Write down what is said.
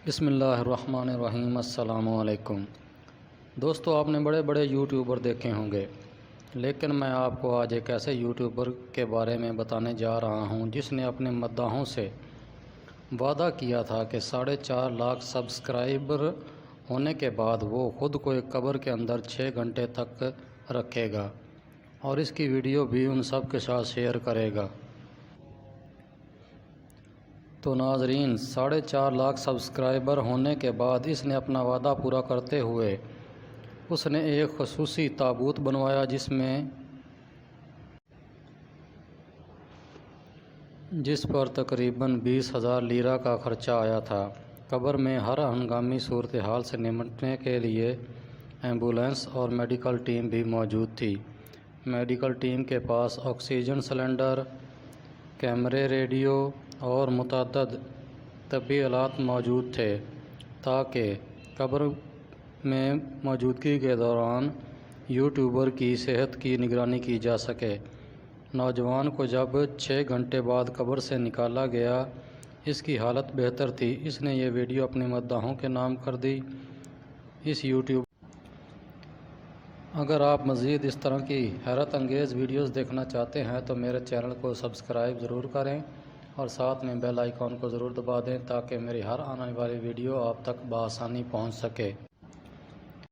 بسم اللہ الرحمن الرحیم۔ السلام علیکم دوستو، آپ نے بڑے بڑے یوٹیوبر دیکھے ہوں گے، لیکن میں آپ کو آج ایک ایسے یوٹیوبر کے بارے میں بتانے جا رہا ہوں جس نے اپنے مداحوں سے وعدہ کیا تھا کہ 4.5 لاکھ سبسکرائبر ہونے کے بعد وہ خود کو ایک قبر کے اندر 6 گھنٹے تک رکھے گا اور اس کی ویڈیو بھی ان سب کے ساتھ شیئر کرے گا۔ تو ناظرین، 4.5 لاکھ سبسکرائبر ہونے کے بعد اس نے اپنا وعدہ پورا کرتے ہوئے اس نے ایک خصوصی تابوت بنوایا جس پر تقریباً 20,000 لیرہ کا خرچہ آیا تھا۔ قبر میں ہر ہنگامی صورتحال سے نمٹنے کے لیے ایمبولینس اور میڈیکل ٹیم بھی موجود تھی۔ میڈیکل ٹیم کے پاس آکسیجن سلنڈر، کیمرے، ریڈیو اور متعدد طبی آلات موجود تھے تاکہ قبر میں موجودگی کے دوران یوٹیوبر کی صحت کی نگرانی کی جا سکے۔ نوجوان کو جب 6 گھنٹے بعد قبر سے نکالا گیا، اس کی حالت بہتر تھی۔ اس نے یہ ویڈیو اپنے مداحوں کے نام کر دی۔ اس یوٹیوب اگر آپ مزید اس طرح کی حیرت انگیز ویڈیوز دیکھنا چاہتے ہیں تو میرے چینل کو سبسکرائب ضرور کریں اور ساتھ میں بیل آئیکن کو ضرور دبا دیں تاکہ میری ہر آنے والی ویڈیو آپ تک بآسانی پہنچ سکے۔